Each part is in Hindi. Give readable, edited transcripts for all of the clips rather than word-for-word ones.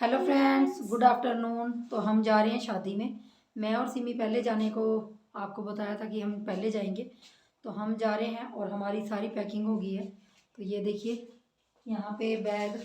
Hello friends, good afternoon. तो हम जा रहे हैं शादी में। मैं और सिमी पहले जाने को आपको बताया था कि हम पहले जाएंगे। तो हम जा रहे हैं और हमारी सारी पैकिंग हो गई है। तो ये देखिए, यहाँ पे बैग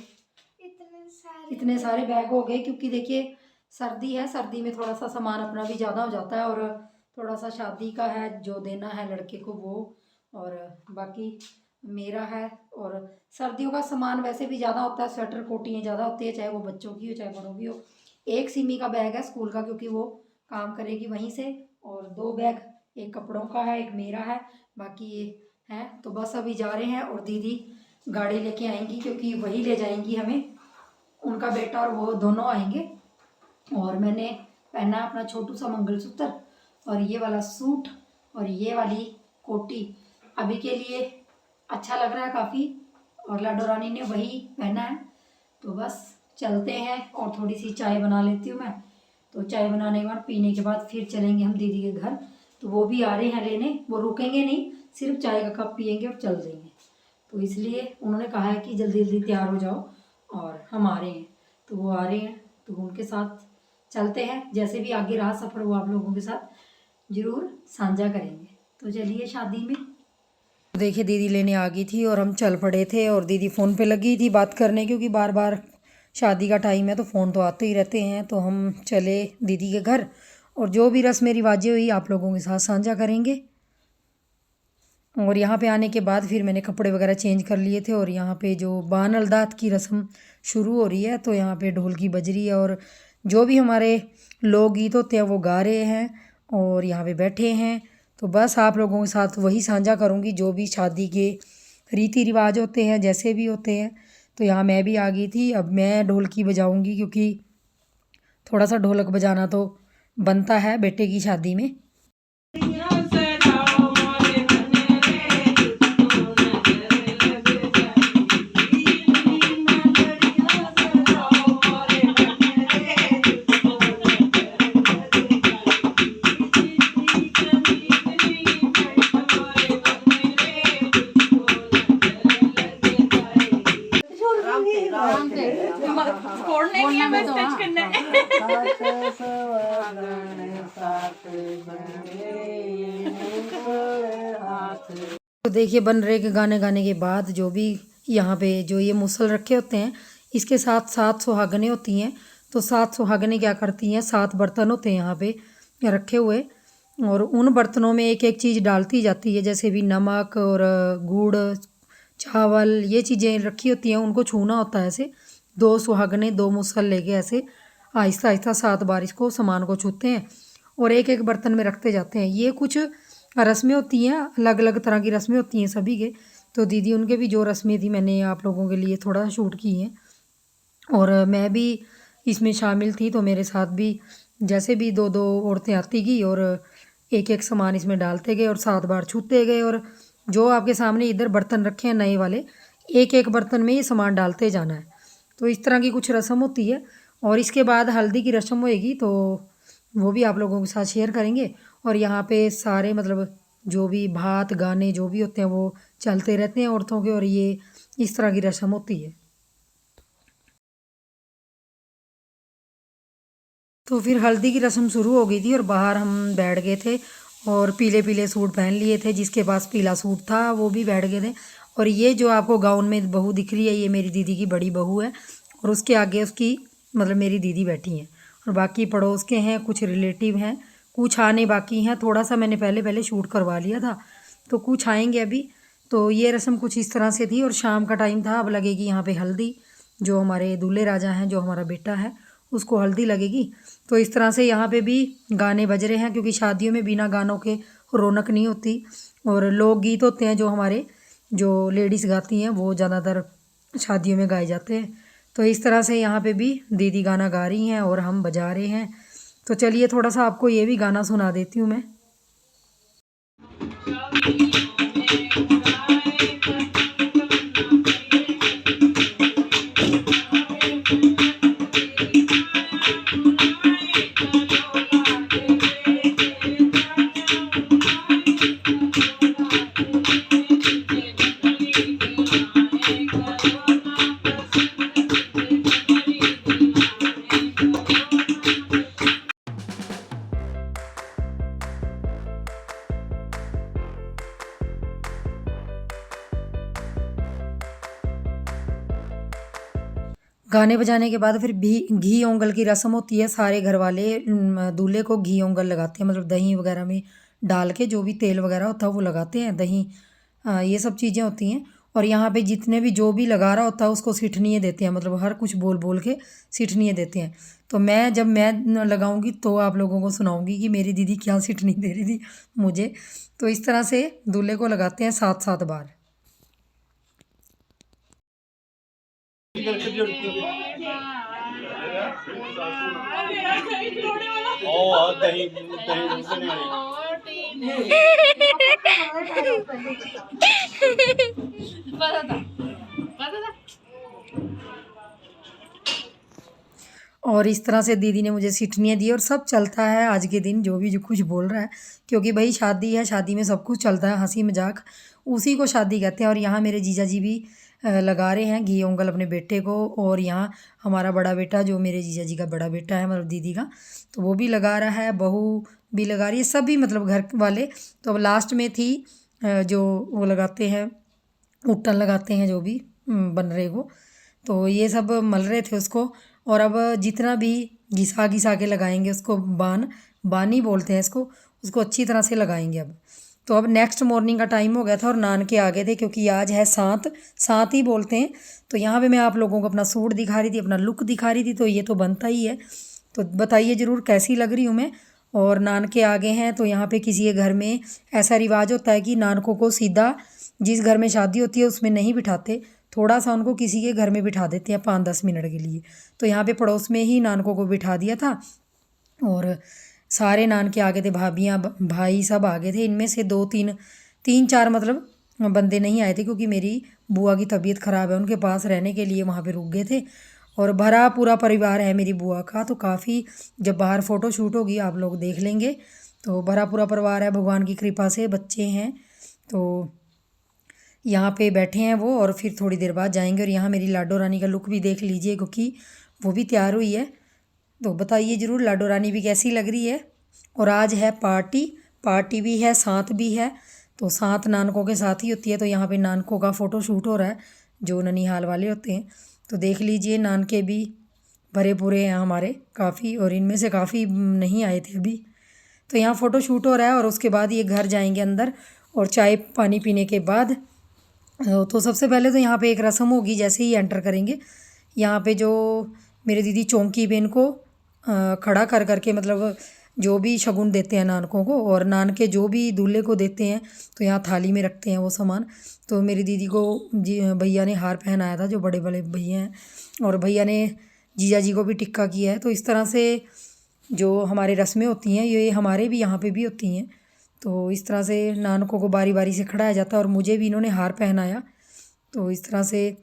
इतने सारे बैग हो गए, क्योंकि देखिए सर्दी है। सर्दी में थोड़ा सा सामान अपना भी ज़्यादा हो जाता है, और थोड़ा सा शादी का है जो देना है लड़के को वो, और बाकी मेरा है। और सर्दियों का सामान वैसे भी ज़्यादा होता है, स्वेटर कोटियाँ ज़्यादा होती है, चाहे वो बच्चों की हो चाहे बड़ों की हो। एक सिमी का बैग है स्कूल का, क्योंकि वो काम करेगी वहीं से। और दो बैग, एक कपड़ों का है एक मेरा है, बाकी ये है। तो बस अभी जा रहे हैं और दीदी गाड़ी लेके आएंगी, क्योंकि वही ले जाएंगी हमें। उनका बेटा और वो दोनों आएंगे। और मैंने पहना अपना छोटू सा मंगलसूत्र और ये वाला सूट और ये वाली कोटी। अभी के लिए अच्छा लग रहा है काफ़ी, और लाडो रानी ने वही पहना है। तो बस चलते हैं, और थोड़ी सी चाय बना लेती हूँ मैं। तो चाय बनाने के बाद पीने के बाद फिर चलेंगे हम दीदी के घर। तो वो भी आ रहे हैं लेने, वो रुकेंगे नहीं, सिर्फ चाय का कप पियेंगे और चल देंगे। तो इसलिए उन्होंने कहा है कि जल्दी जल्दी तैयार हो जाओ, और हम आ रहे हैं। तो वो आ रहे हैं, तो उनके साथ चलते हैं। जैसे भी आगे रहा सफ़र, वो आप लोगों के साथ ज़रूर साझा करेंगे। तो चलिए शादी में। देखिए दीदी लेने आ गई थी और हम चल पड़े थे, और दीदी फ़ोन पे लगी थी बात करने, क्योंकि बार बार शादी का टाइम है तो फ़ोन तो आते ही रहते हैं। तो हम चले दीदी के घर, और जो भी रस्में रिवाजें हुई आप लोगों के साथ साझा करेंगे। और यहाँ पे आने के बाद फिर मैंने कपड़े वगैरह चेंज कर लिए थे, और यहाँ पे जो बान अलदात की रस्म शुरू हो रही है, तो यहाँ पे ढोल की बज रही है, और जो भी हमारे लोकगीत होते हैं वो गा रहे हैं, और यहाँ पे बैठे हैं। तो बस आप लोगों के साथ वही साझा करूँगी, जो भी शादी के रीति रिवाज होते हैं जैसे भी होते हैं। तो यहाँ मैं भी आ गई थी। अब मैं ढोलकी बजाऊँगी, क्योंकि थोड़ा सा ढोलक बजाना तो बनता है बेटे की शादी में। तो देखिए बन रहे के गाने गाने के बाद जो भी यहाँ पे जो ये मुसल रखे होते हैं, इसके साथ 7 सुहागनें होती हैं। तो 7 सुहागनें क्या करती हैं, 7 बर्तन होते हैं यहाँ पे रखे हुए, और उन बर्तनों में एक एक चीज़ डालती जाती है। जैसे भी नमक और गुड़, चावल, ये चीज़ें रखी होती हैं, उनको छूना होता है ऐसे। 2 सुहागनें 2 मुसल लेके ऐसे आहिस्ता आहिस्ता 7 बार इसको सामान को छूते हैं, और एक एक बर्तन में रखते जाते हैं। ये कुछ रस्में होती हैं, अलग अलग तरह की रस्में होती हैं सभी के। तो दीदी उनके भी जो रस्में थी मैंने आप लोगों के लिए थोड़ा शूट की हैं, और मैं भी इसमें शामिल थी। तो मेरे साथ भी जैसे भी 2 2 औरतें आती गई, और एक एक सामान इसमें डालते गए और 7 बार छूते गए। और जो आपके सामने इधर बर्तन रखे हैं नए वाले, एक एक बर्तन में ये सामान डालते जाना है। तो इस तरह की कुछ रस्म होती है। और इसके बाद हल्दी की रस्म होएगी, तो वो भी आप लोगों के साथ शेयर करेंगे। और यहाँ पे सारे मतलब जो भी भात गाने जो भी होते हैं वो चलते रहते हैं औरतों के, और ये इस तरह की रस्म होती है। तो फिर हल्दी की रस्म शुरू हो गई थी, और बाहर हम बैठ गए थे, और पीले पीले सूट पहन लिए थे। जिसके पास पीला सूट था वो भी बैठ गए थे। और ये जो आपको गाउन में बहू दिख रही है, ये मेरी दीदी की बड़ी बहू है, और उसके आगे उसकी मतलब मेरी दीदी बैठी हैं, और बाकी पड़ोस के हैं, कुछ रिलेटिव हैं, कुछ आने बाकी हैं। थोड़ा सा मैंने पहले पहले शूट करवा लिया था, तो कुछ आएंगे अभी। तो ये रस्म कुछ इस तरह से थी, और शाम का टाइम था। अब लगेगी यहाँ पे हल्दी, जो हमारे दूल्हे राजा हैं, जो हमारा बेटा है, उसको हल्दी लगेगी। तो इस तरह से यहाँ पे भी गाने बज रहे हैं, क्योंकि शादियों में बिना गानों के रौनक नहीं होती। और लोकगीत होते हैं जो हमारे जो लेडीज़ गाती हैं, वो ज़्यादातर शादियों में गाए जाते हैं। तो इस तरह से यहाँ पे भी दीदी गाना गा रही हैं और हम बजा रहे हैं। तो चलिए थोड़ा सा आपको ये भी गाना सुना देती हूँ मैं। गाने बजाने के बाद फिर भी घी ओंगल की रस्म होती है। सारे घर वाले दूल्हे को घी ओंगल लगाते हैं, मतलब दही वगैरह में डाल के जो भी तेल वगैरह होता है वो लगाते हैं, दही ये सब चीज़ें होती हैं। और यहाँ पे जितने भी जो भी लगा रहा होता है उसको सिठनियाँ देते हैं, मतलब हर कुछ बोल बोल के सिठनियाँ देते हैं। तो मैं जब मैं लगाऊंगी तो आप लोगों को सुनाऊंगी कि मेरी दीदी क्या सिठनी दे रही थी मुझे। तो इस तरह से दूल्हे को लगाते हैं 7 बार। और इस तरह से दीदी ने मुझे सिठनियाँ दी और सब चलता है आज के दिन, जो भी जो कुछ बोल रहा है, क्योंकि भाई शादी है, शादी में सब कुछ चलता है, हंसी मजाक उसी को शादी कहते हैं। और यहाँ मेरे जीजा जी भी लगा रहे हैं घी ओंगल अपने बेटे को। और यहाँ हमारा बड़ा बेटा, जो मेरे जीजा जी का बड़ा बेटा है मतलब दीदी का, तो वो भी लगा रहा है, बहू भी लगा रही है, सभी मतलब घर वाले। तो अब लास्ट में थी जो वो लगाते हैं, उट्टन लगाते हैं जो भी बन रहे को, तो ये सब मल रहे थे उसको। और अब जितना भी घिसा घिसा के लगाएंगे उसको, बानी बोलते हैं इसको, उसको अच्छी तरह से लगाएंगे अब। तो अब नेक्स्ट मॉर्निंग का टाइम हो गया था और नानके आ गए थे, क्योंकि आज है सात, सात ही बोलते हैं। तो यहाँ पे मैं आप लोगों को अपना सूट दिखा रही थी, अपना लुक दिखा रही थी, तो ये तो बनता ही है। तो बताइए ज़रूर कैसी लग रही हूँ मैं। और नानके आ गए हैं, तो यहाँ पे किसी के घर में ऐसा रिवाज होता है कि नानकों को सीधा जिस घर में शादी होती है उसमें नहीं बिठाते, थोड़ा सा उनको किसी के घर में बिठा देते हैं 5-10 मिनट के लिए। तो यहाँ पे पड़ोस में ही नानकों को बिठा दिया था और सारे नानके आ गए थे, भाभियाँ भाई सब आ गए थे। इनमें से 2-3 3-4 मतलब बंदे नहीं आए थे, क्योंकि मेरी बुआ की तबीयत ख़राब है, उनके पास रहने के लिए वहाँ पे रुक गए थे। और भरा पूरा परिवार है मेरी बुआ का, तो काफ़ी, जब बाहर फ़ोटो शूट होगी आप लोग देख लेंगे। तो भरा पूरा परिवार है, भगवान की कृपा से बच्चे हैं। तो यहाँ पे बैठे हैं वो, और फिर थोड़ी देर बाद जाएंगे। और यहाँ मेरी लाडो रानी का लुक भी देख लीजिए, क्योंकि वो भी तैयार हुई है। तो बताइए ज़रूर लाडो रानी भी कैसी लग रही है। और आज है पार्टी, पार्टी भी है, साथ भी है। तो साथ नानकों के साथ ही होती है। तो यहाँ पे नानकों का फ़ोटो शूट हो रहा है, जो ननिहाल वाले होते हैं। तो देख लीजिए, नानके भी भरे पूरे हैं हमारे काफ़ी, और इनमें से काफ़ी नहीं आए थे अभी। तो यहाँ फ़ोटो शूट हो रहा है, और उसके बाद ये घर जाएंगे अंदर, और चाय पानी पीने के बाद तो सबसे पहले तो यहाँ पे एक रस्म होगी, जैसे ही एंटर करेंगे यहाँ पे जो मेरे दीदी चौंकी पे इनको खड़ा कर करके, मतलब जो भी शगुन देते हैं नानकों को, और नानके जो भी दूल्हे को देते हैं तो यहाँ थाली में रखते हैं वो सामान। तो मेरी दीदी को जी भैया ने हार पहनाया था, जो बड़े बड़े भैया हैं, और भैया ने जीजा जी को भी टिक्का किया है। तो इस तरह से जो हमारे रस्में होती हैं, ये हमारे भी यहाँ पे भी होती हैं। तो इस तरह से नानकों को बारी बारी से खड़ाया जाता है, और मुझे भी इन्होंने हार पहनाया। तो इस तरह से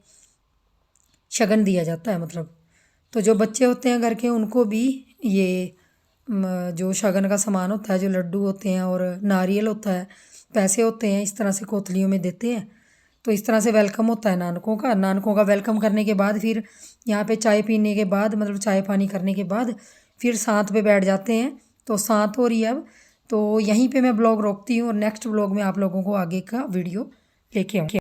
शगन दिया जाता है मतलब। तो जो बच्चे होते हैं घर के, उनको भी ये जो शगन का सामान होता है, जो लड्डू होते हैं और नारियल होता है, पैसे होते हैं, इस तरह से कोतलियों में देते हैं। तो इस तरह से वेलकम होता है नानकों का। नानकों का वेलकम करने के बाद फिर यहाँ पे चाय पीने के बाद, मतलब चाय पानी करने के बाद फिर साथ पे बैठ जाते हैं। तो साथ हो रही है अब। तो यहीं पे मैं ब्लॉग रोकती हूँ, और नेक्स्ट ब्लॉग में आप लोगों को आगे का वीडियो लेके आऊँगी।